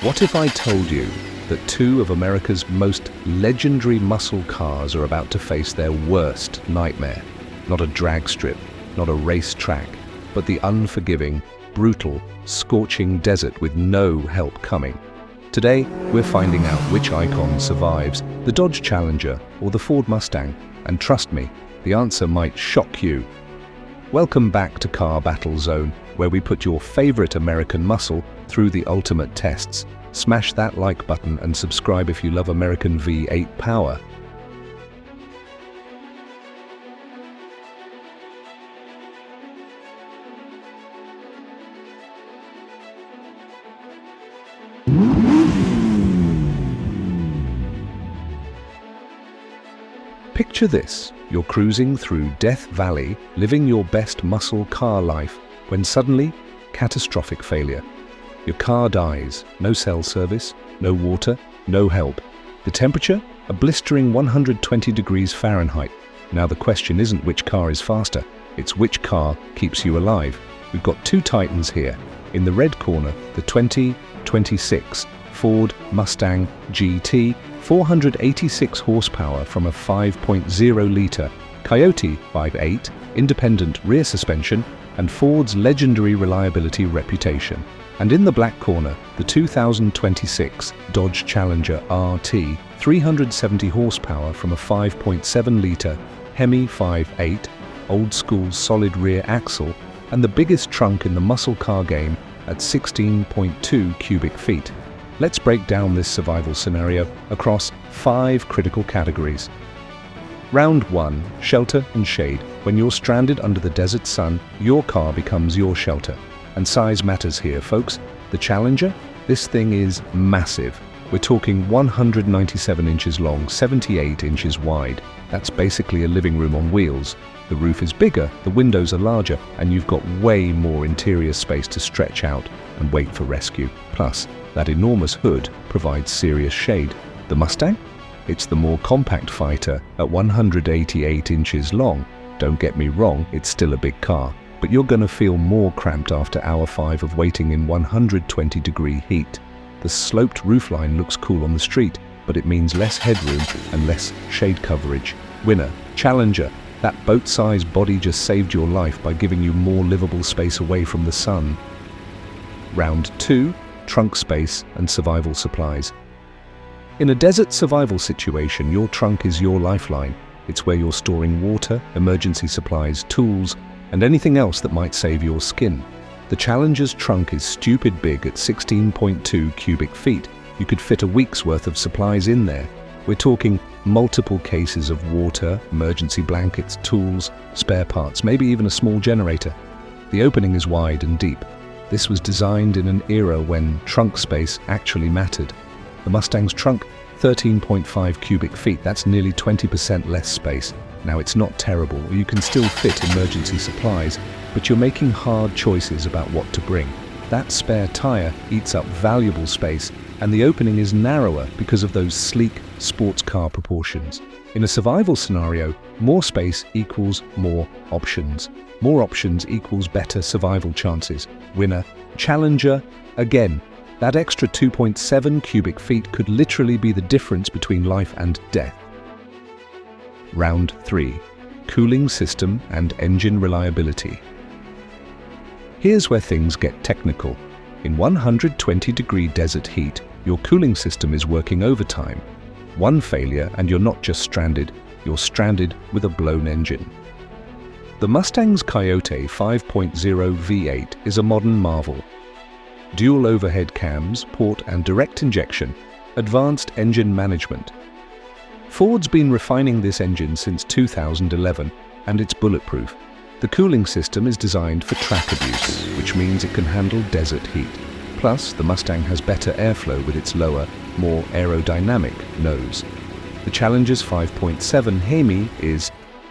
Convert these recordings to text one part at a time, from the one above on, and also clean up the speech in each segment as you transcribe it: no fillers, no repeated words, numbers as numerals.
What if I told you that two of America's most legendary muscle cars are about to face their worst nightmare? Not a drag strip, not a race track, but the unforgiving, brutal, scorching desert with no help coming. Today, we're finding out which icon survives, the Dodge Challenger or the Ford Mustang, and trust me, the answer might shock you. Welcome back to Car Battle Zone, where we put your favorite American muscle through the ultimate tests. Smash that like button and subscribe if you love American V8 power. Picture this, you're cruising through Death Valley, living your best muscle car life, when suddenly, catastrophic failure. Your car dies, no cell service, no water, no help. The temperature? A blistering 120 degrees Fahrenheit. Now the question isn't which car is faster, it's which car keeps you alive. We've got two titans here. In the red corner, the 2026 Ford Mustang GT, 486 horsepower from a 5.0-litre Coyote V8 independent rear suspension and Ford's legendary reliability reputation. And in the black corner, the 2026 Dodge Challenger RT, 370 horsepower from a 5.7-litre HEMI V8 old-school solid rear axle and the biggest trunk in the muscle car game at 16.2 cubic feet. Let's break down this survival scenario across 5 critical categories. Round 1, shelter and shade. When you're stranded under the desert sun, your car becomes your shelter. And size matters here, folks. The Challenger? This thing is massive. We're talking 197 inches long, 78 inches wide. That's basically a living room on wheels. The roof is bigger, the windows are larger, and you've got way more interior space to stretch out and wait for rescue. Plus, that enormous hood provides serious shade. The Mustang? It's the more compact fighter at 188 inches long. Don't get me wrong, it's still a big car, but you're gonna feel more cramped after hour 5 of waiting in 120-degree heat. The sloped roofline looks cool on the street, but it means less headroom and less shade coverage. Winner, Challenger. That boat-sized body just saved your life by giving you more livable space away from the sun. Round 2, trunk space and survival supplies. In a desert survival situation, your trunk is your lifeline. It's where you're storing water, emergency supplies, tools, and anything else that might save your skin. The Challenger's trunk is stupid big at 16.2 cubic feet. You could fit a week's worth of supplies in there. We're talking multiple cases of water, emergency blankets, tools, spare parts, maybe even a small generator. The opening is wide and deep. This was designed in an era when trunk space actually mattered. The Mustang's trunk, 13.5 cubic feet, that's nearly 20% less space. Now it's not terrible, you can still fit emergency supplies, but you're making hard choices about what to bring. That spare tire eats up valuable space, and the opening is narrower because of those sleek sports car proportions. In a survival scenario, more space equals more options. More options equals better survival chances. Winner, Challenger. Again, that extra 2.7 cubic feet could literally be the difference between life and death. Round 3, cooling system and engine reliability. Here's where things get technical. In 120-degree desert heat, your cooling system is working overtime. One failure and you're not just stranded, you're stranded with a blown engine. The Mustang's Coyote 5.0 V8 is a modern marvel. Dual overhead cams, port and direct injection, advanced engine management. Ford's been refining this engine since 2011, and it's bulletproof. The cooling system is designed for track abuse, which means it can handle desert heat. Plus, the Mustang has better airflow with its lower, more aerodynamic nose. The Challenger's 5.7 HEMI is,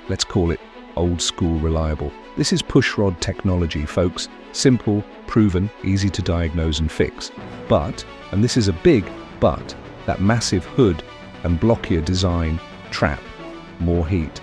let's call it, old-school reliable. This is pushrod technology, folks. Simple, proven, easy to diagnose and fix. But, and this is a big but, that massive hood and blockier design trap more heat.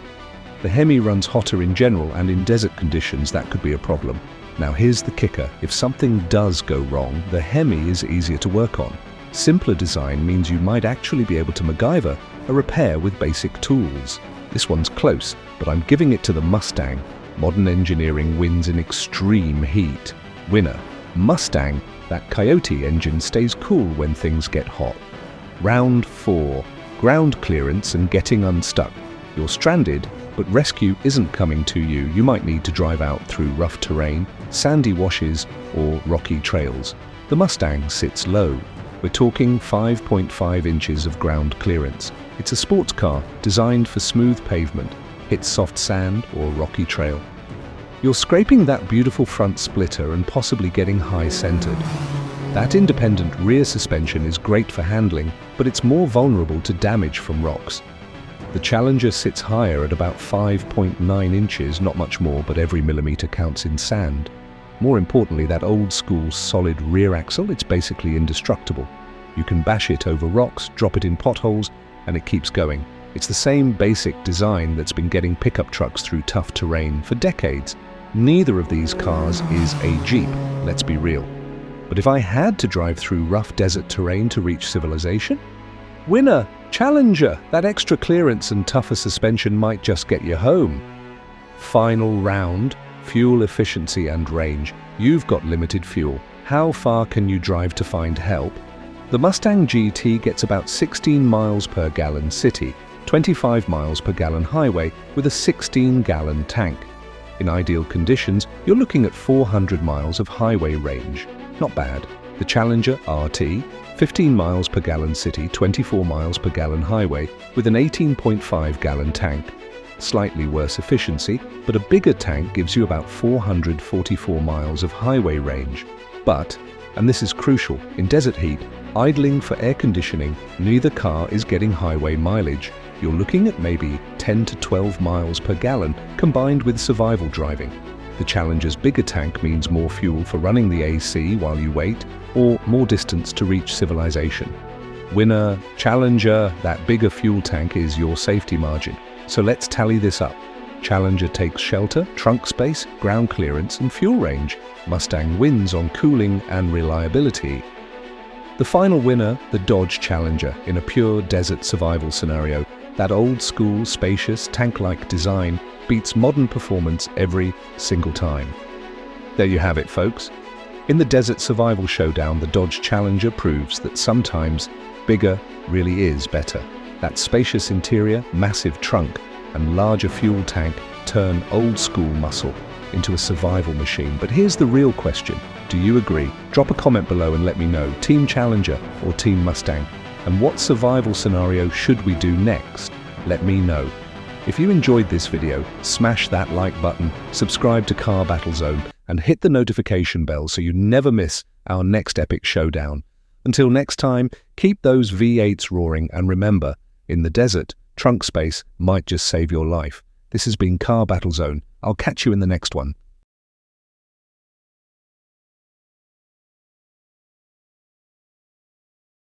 The HEMI runs hotter in general, and in desert conditions that could be a problem. Now here's the kicker, if something does go wrong, the HEMI is easier to work on. Simpler design means you might actually be able to MacGyver a repair with basic tools. This one's close, but I'm giving it to the Mustang. Modern engineering wins in extreme heat. Winner. Mustang, that Coyote engine stays cool when things get hot. Round 4. Ground clearance and getting unstuck. You're stranded, but rescue isn't coming to you. You might need to drive out through rough terrain, sandy washes, or rocky trails. The Mustang sits low. We're talking 5.5 inches of ground clearance. It's a sports car designed for smooth pavement, hit soft sand or rocky trail. You're scraping that beautiful front splitter and possibly getting high-centered. That independent rear suspension is great for handling, but it's more vulnerable to damage from rocks. The Challenger sits higher at about 5.9 inches, not much more, but every millimeter counts in sand. More importantly, that old-school solid rear axle, it's basically indestructible. You can bash it over rocks, drop it in potholes, and it keeps going. It's the same basic design that's been getting pickup trucks through tough terrain for decades. Neither of these cars is a Jeep, let's be real. But if I had to drive through rough desert terrain to reach civilization? Winner, Challenger, that extra clearance and tougher suspension might just get you home. Final round. Fuel efficiency and range. You've got limited fuel. How far can you drive to find help? The Mustang GT gets about 16 miles per gallon city, 25 miles per gallon highway with a 16-gallon tank. In ideal conditions, you're looking at 400 miles of highway range. Not bad. The Challenger RT, 15 miles per gallon city, 24 miles per gallon highway with an 18.5-gallon tank. Slightly worse efficiency, but a bigger tank gives you about 444 miles of highway range. But, and this is crucial, in desert heat, idling for air conditioning, neither car is getting highway mileage. You're looking at maybe 10 to 12 miles per gallon combined with survival driving. The Challenger's bigger tank means more fuel for running the AC while you wait, or more distance to reach civilization. Winner, Challenger, that bigger fuel tank is your safety margin. So let's tally this up. Challenger takes shelter, trunk space, ground clearance, and fuel range. Mustang wins on cooling and reliability. The final winner, the Dodge Challenger, in a pure desert survival scenario. That old-school, spacious, tank-like design beats modern performance every single time. There you have it, folks. In the desert survival showdown, the Dodge Challenger proves that sometimes bigger really is better. That spacious interior, massive trunk, and larger fuel tank turn old-school muscle into a survival machine. But here's the real question. Do you agree? Drop a comment below and let me know. Team Challenger or Team Mustang? And what survival scenario should we do next? Let me know. If you enjoyed this video, smash that like button, subscribe to Car Battle Zone, and hit the notification bell so you never miss our next epic showdown. Until next time, keep those V8s roaring, and remember, in the desert, trunk space might just save your life. This has been Car Battle Zone. I'll catch you in the next one.